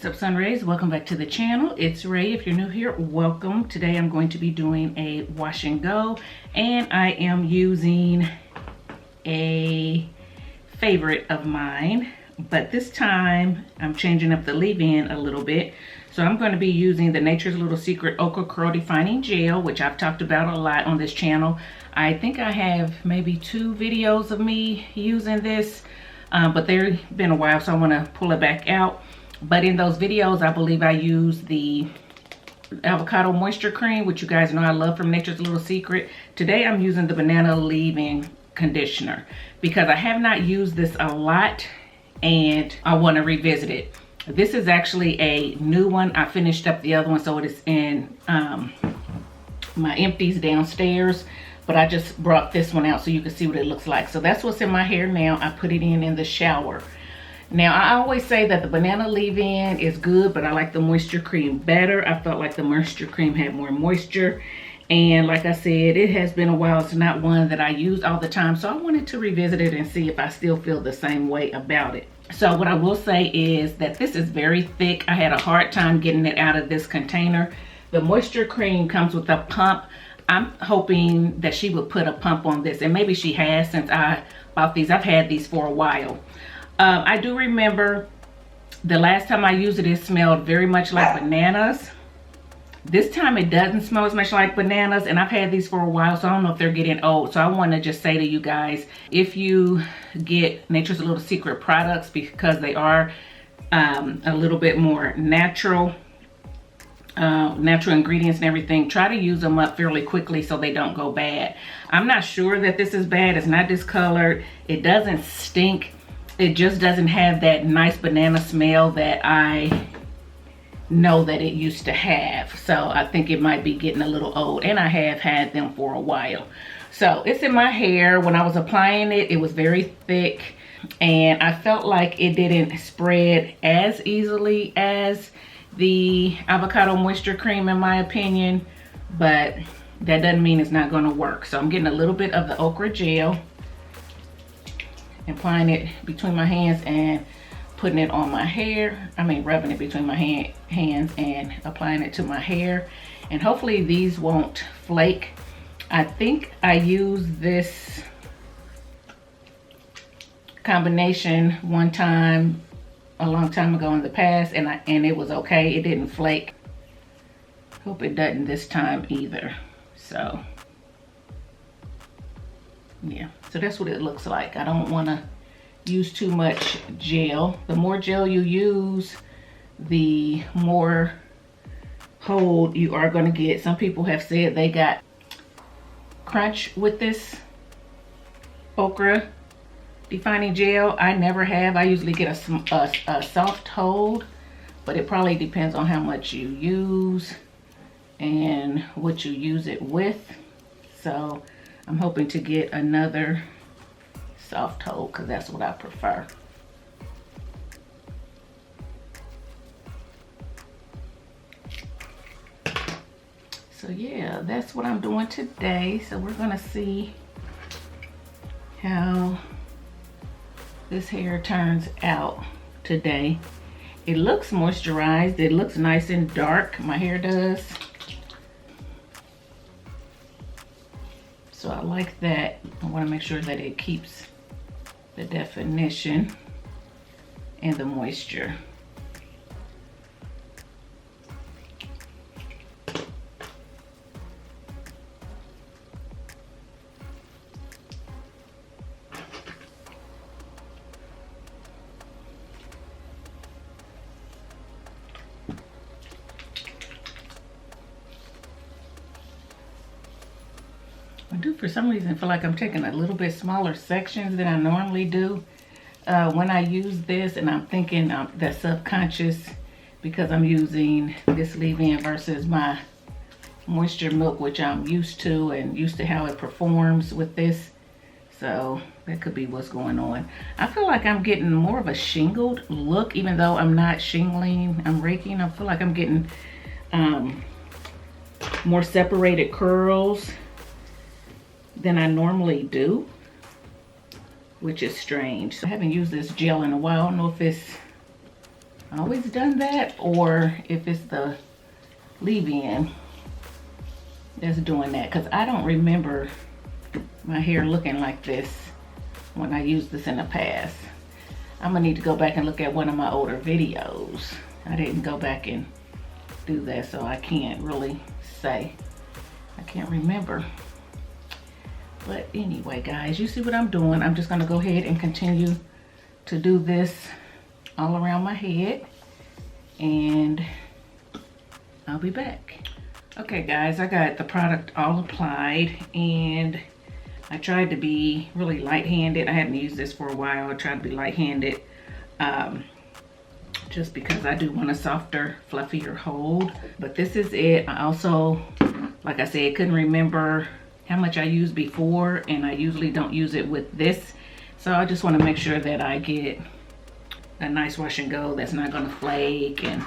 it's Up Sun Raes. Welcome back to the channel. It's Ray. If you're new here, welcome. Today I'm going to be doing a wash and go, and I am using a favorite of mine, but this time I'm changing up the leave-in a little bit. So I'm going to be using the Nature's Little Secret Okra Curl Defining Gel, which I've talked about a lot on this channel. I think I have maybe 2 videos of me using this, but they've been a while, so I want to pull it back out. But in those videos, I believe I used the avocado moisture cream, which you guys know I love from Nature's Little Secret. Today I'm using the banana leave-in conditioner because I have not used this a lot and I want to revisit it. This is actually a new one. I finished up the other one, so it is in my empties downstairs, but I just brought this one out so you can see what it looks like. So that's what's in my hair now. I put it in the shower. Now, I always say that the banana leave-in is good, but I like the moisture cream better. I felt like the moisture cream had more moisture. And like I said, it has been a while. It's not one that I use all the time. So I wanted to revisit it and see if I still feel the same way about it. So what I will say is that this is very thick. I had a hard time getting it out of this container. The moisture cream comes with a pump. I'm hoping that she would put a pump on this. And maybe she has since I bought these. I've had these for a while. I do remember the last time I used it, it smelled very much like bananas. This time it doesn't smell as much like bananas, and I've had these for a while, so I don't know if they're getting old. So I want to just say to you guys, if you get Nature's Little Secret products, because they are a little bit more natural ingredients and everything, try to use them up fairly quickly so they don't go bad. I'm not sure that this is bad. It's not discolored. It doesn't stink. It just doesn't have that nice banana smell that I know that it used to have. So I think it might be getting a little old, and I have had them for a while. So it's in my hair. When I was applying it, it was very thick, and I felt like it didn't spread as easily as the avocado moisture cream, in my opinion, but that doesn't mean it's not going to work. So I'm getting a little bit of the okra gel, applying it between my hands and putting it on my hair. I mean, rubbing it between my hands and applying it to my hair. And hopefully these won't flake. I think I used this combination one time a long time ago in the past, and it was okay. It didn't flake. Hope it doesn't this time either. So yeah, so that's what it looks like. I don't want to use too much gel. The more gel you use, the more hold you are going to get. Some people have said they got crunch with this okra defining gel. I never have. I usually get a soft hold, but it probably depends on how much you use and what you use it with. So I'm hoping to get another soft hold because that's what I prefer. So yeah, that's what I'm doing today. So we're gonna see how this hair turns out today. It looks moisturized. It looks nice and dark. My hair does. So I like that. I want to make sure that it keeps the definition and the moisture. I do, for some reason, feel like I'm taking a little bit smaller sections than I normally do when I use this, and I'm thinking that's subconscious because I'm using this leave-in versus my moisture milk, which I'm used to and used to how it performs with this. So that could be what's going on. I feel like I'm getting more of a shingled look, even though I'm not shingling, I'm raking. I feel like I'm getting more separated curls than I normally do, which is strange. So I haven't used this gel in a while. I don't know if it's always done that, or if it's the leave-in that's doing that, because I don't remember my hair looking like this when I used this in the past. I'm gonna need to go back and look at one of my older videos. I didn't go back and do that, so I can't really say. I can't remember. But anyway, guys, you see what I'm doing. I'm just gonna go ahead and continue to do this all around my head, and I'll be back. Okay, guys, I got the product all applied, and I tried to be really light-handed. I hadn't used this for a while. I tried to be light-handed just because I do want a softer, fluffier hold. But this is it. I also, like I said, couldn't remember how much I used before, and I usually don't use it with this. So I just want to make sure that I get a nice wash and go that's not going to flake and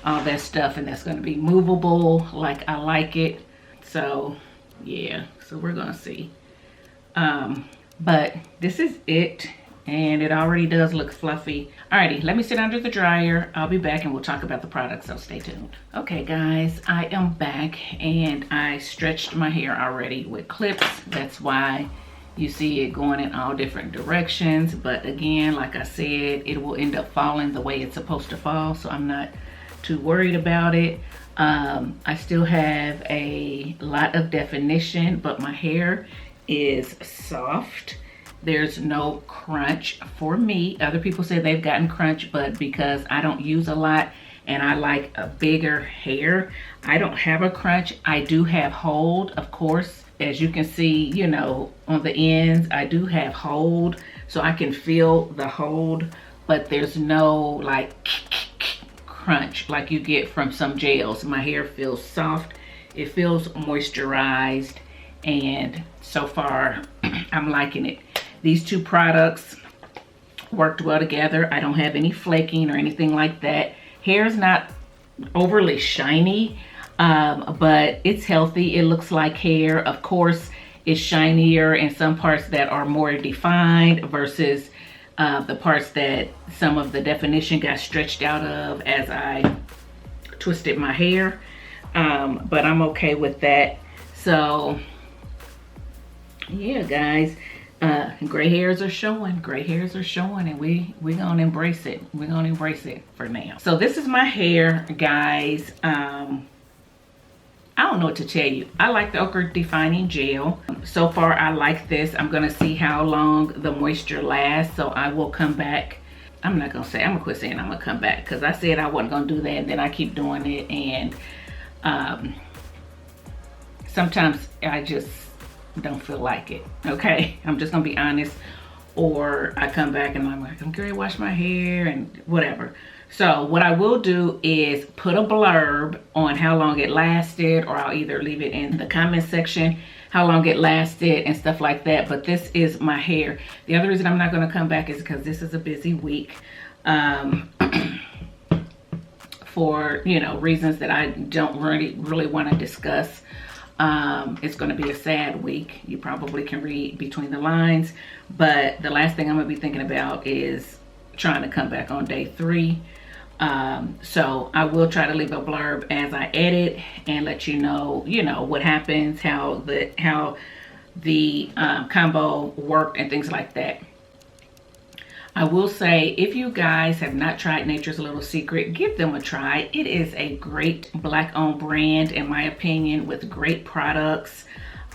all that stuff, and that's going to be movable like I like it. So yeah, so we're going to see. But this is it, and it already does look fluffy. Alrighty, let me sit under the dryer. I'll be back and we'll talk about the product, so stay tuned. Okay guys, I am back, and I stretched my hair already with clips. That's why you see it going in all different directions. But again, like I said, it will end up falling the way it's supposed to fall, so I'm not too worried about it. I still have a lot of definition, but my hair is soft. There's no crunch for me. Other people say they've gotten crunch, but because I don't use a lot and I like a bigger hair, I don't have a crunch. I do have hold, of course. As you can see, you know, on the ends, I do have hold, so I can feel the hold, but there's no like crunch like you get from some gels. My hair feels soft. It feels moisturized, and so far I'm liking it. These two products worked well together. I don't have any flaking or anything like that. Hair's not overly shiny, but it's healthy. It looks like hair. Of course, it's shinier in some parts that are more defined versus the parts that some of the definition got stretched out of as I twisted my hair. But I'm okay with that. So yeah, guys, gray hairs are showing. Gray hairs are showing, and we're gonna embrace it. We're gonna embrace it for now. So this is my hair, guys. I don't know what to tell you. I like the Okra defining gel. So far I like this. I'm gonna see how long the moisture lasts, so I will come back. I'm not gonna say, I'm gonna quit saying I'm gonna come back, because I said I wasn't gonna do that, and then I keep doing it, and sometimes I just don't feel like it. Okay, I'm just gonna be honest. Or I come back and I'm like, I'm gonna wash my hair and whatever. So what I will do is put a blurb on how long it lasted, or I'll either leave it in the comment section how long it lasted and stuff like that. But this is my hair. The other reason I'm not going to come back is because this is a busy week, for, you know, reasons that I don't really want to discuss. It's going to be a sad week. You probably can read between the lines, but the last thing I'm going to be thinking about is trying to come back on day 3. So I will try to leave a blurb as I edit and let you know what happens, how the combo worked and things like that. I will say, if you guys have not tried Nature's Little Secret, give them a try. It is a great Black-owned brand, in my opinion, with great products.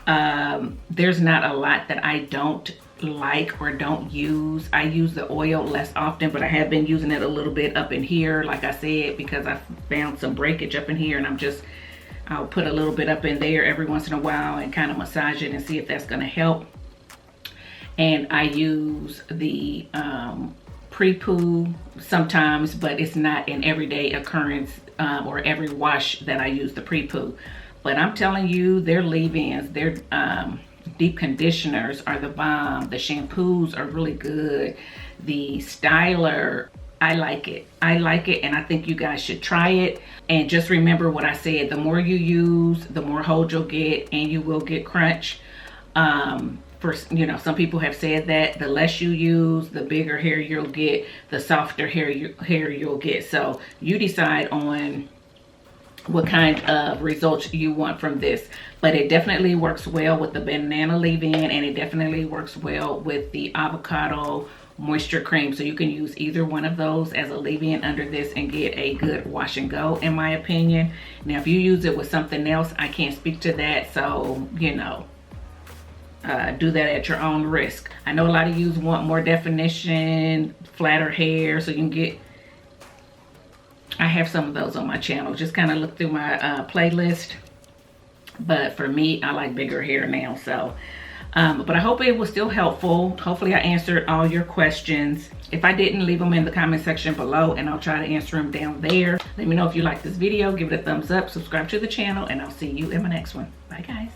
There's not a lot that I don't like or don't use. I use the oil less often, but I have been using it a little bit up in here, like I said, because I found some breakage up in here, and I'll put a little bit up in there every once in a while and kind of massage it and see if that's going to help. And I use the pre-poo sometimes, but it's not an everyday occurrence or every wash that I use the pre-poo. But I'm telling you, their leave-ins, their deep conditioners are the bomb. The shampoos are really good. The styler, I like it. I like it, and I think you guys should try it. And just remember what I said, the more you use, the more hold you'll get, and you will get crunch. For, you know, some people have said that the less you use, the bigger hair you'll get, the softer hair you'll get. So you decide on what kind of results you want from this. But it definitely works well with the banana leave-in, and it definitely works well with the avocado moisture cream. So you can use either one of those as a leave-in under this and get a good wash and go, in my opinion. Now, if you use it with something else, I can't speak to that. So, you know, do that at your own risk. I know a lot of you want more definition, flatter hair, so you can get, I have some of those on my channel. Just kind of look through my playlist. But for me, I like bigger hair now. So, but I hope it was still helpful. Hopefully I answered all your questions. If I didn't, leave them in the comment section below and I'll try to answer them down there. Let me know if you like this video. Give it a thumbs up, subscribe to the channel, and I'll see you in my next one. Bye, guys.